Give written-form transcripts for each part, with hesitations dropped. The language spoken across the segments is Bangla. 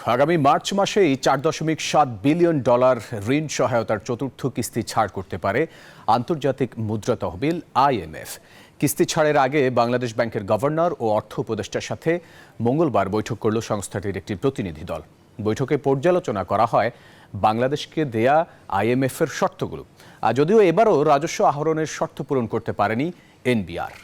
আগামী মার্চ মাসেই $4.7 বিলিয়ন ঋণ সহায়তার চতুর্থ কিস্তি ছাড় করতে পারে আন্তর্জাতিক মুদ্রা তহবিল IMF। কিস্তি ছাড়ের আগে বাংলাদেশ ব্যাংকের গভর্নর ও অর্থ উপদেষ্টার সাথে মঙ্গলবার বৈঠক করল সংস্থাটির একটি প্রতিনিধি দল। বৈঠকে পর্যালোচনা করা হয় বাংলাদেশকে দেয়া IMF-এর শর্তগুলো। যদিও এবারও রাজস্ব আহরণের শর্ত পূরণ করতে পারেনি NBR।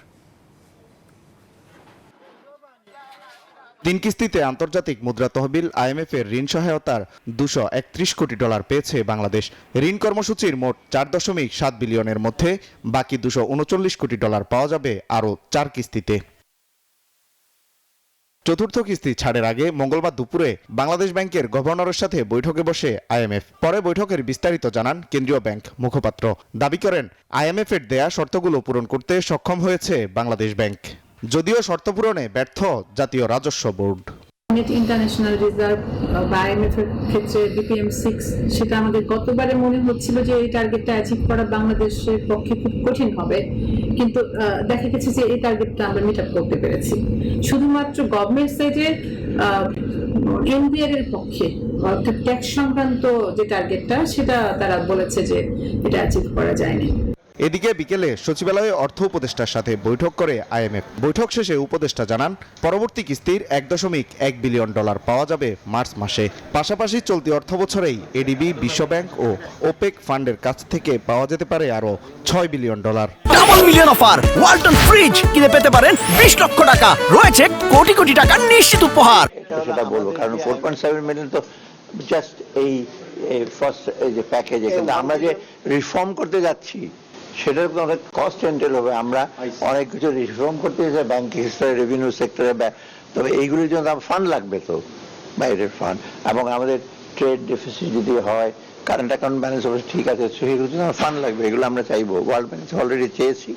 3 কিস্তিতে আন্তর্জাতিক মুদ্রা তহবিল IMF-এর ঋণ সহায়তার $231 কোটি পেয়েছে বাংলাদেশ। ঋণ কর্মসূচির মোট $4.7 বিলিয়নের মধ্যে বাকি $239 কোটি পাওয়া যাবে আরও 4 কিস্তিতে। চতুর্থ কিস্তি ছাড়ের আগে মঙ্গলবার দুপুরে বাংলাদেশ ব্যাংকের গভর্নরের সাথে বৈঠকে বসে IMF। পরে বৈঠকের বিস্তারিত জানান কেন্দ্রীয় ব্যাংক মুখপাত্র। দাবি করেন IMF-এর দেয়া শর্তগুলো পূরণ করতে সক্ষম হয়েছে বাংলাদেশ ব্যাংক, যদিও শর্ত পূরণে ব্যর্থ জাতীয় রাজস্ব বোর্ড। ইন্টারন্যাশনাল রিজার্ভ বা IMF এর ক্ষেত্রে BPM6 সেটা আমাদের গতবারে মনে হচ্ছিল যে এই টার্গেটটা অ্যাচিভ করা বাংলাদেশের পক্ষে খুব কঠিন হবে, কিন্তু দেখা গেছে যে এই টার্গেটটা আমরা মিট আপ করতে পেরেছি। শুধুমাত্র গভর্নমেন্ট সাইডে NBR এর পক্ষে অর্থাৎ ট্যাক্স সংক্রান্ত যে টার্গেটটা সেটা তারা বলেছে যে এটা অ্যাচিভ করা যায়নি। এদিকে বিকেলে সচিবালয়ে অর্থ উপদেষ্টার সাথে বৈঠক করে IMF। বৈঠক শেষে উপদেষ্টা জানান পরবর্তী কিস্তির $1.1 বিলিয়ন পাওয়া যাবে মার্চ মাসে। পাশাপাশি চলতি অর্থবছরেই ADB, বিশ্বব্যাংক ও OPEC ফান্ডের কাছ থেকে পাওয়া যেতে পারে আরও $6 billion. Double million offer Walton fridge কিনে পেতে পারেন 20 লক্ষ টাকা, রয়েছে কোটি কোটি টাকার নিশ্চিত উপহার। সেটা বলবো কারণ 4.7 মিলিয়ন তো জাস্ট এই ফার্স্ট এই যে প্যাকেজ, কিন্তু আমরা যে রিফর্ম করতে যাচ্ছি সেটার অনেক কস্ট এন্টেল হবে। আমরা অনেক কিছু রিফর্ম করতে চাই ব্যাংকিং সেক্টরে, রেভিনিউ সেক্টরে, তবে এইগুলির জন্য ফান্ড লাগবে, তো বাইরের ফান্ড, এবং আমাদের ট্রেড ডেফিসিট যদি হয়, কারেন্ট অ্যাকাউন্ট ব্যালেন্স অবশ্যই ঠিক আছে, সেগুলোর জন্য ফান্ড লাগবে। এগুলো আমরা চাইবো, ওয়ার্ল্ড ব্যাংক অলরেডি চেয়েছি।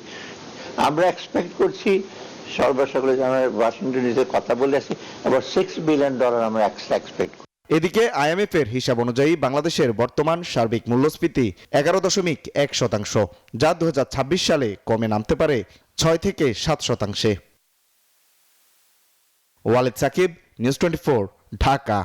আমরা এক্সপেক্ট করছি সর্বসাকুলে যে আমরা ওয়াশিংটন ডিসিতে কথা বলে আসি, আবার $6 বিলিয়ন আমরা এক্সপেক্ট। এদিকে IMF-এর হিসাব অনুযায়ী বাংলাদেশের বর্তমান সার্বিক মূল্যস্ফীতি 11.1%, যা 2026 সালে কমে নামতে পারে 6 থেকে 7%। ওয়ালিদ সাকিব, নিউজ 24, ঢাকা।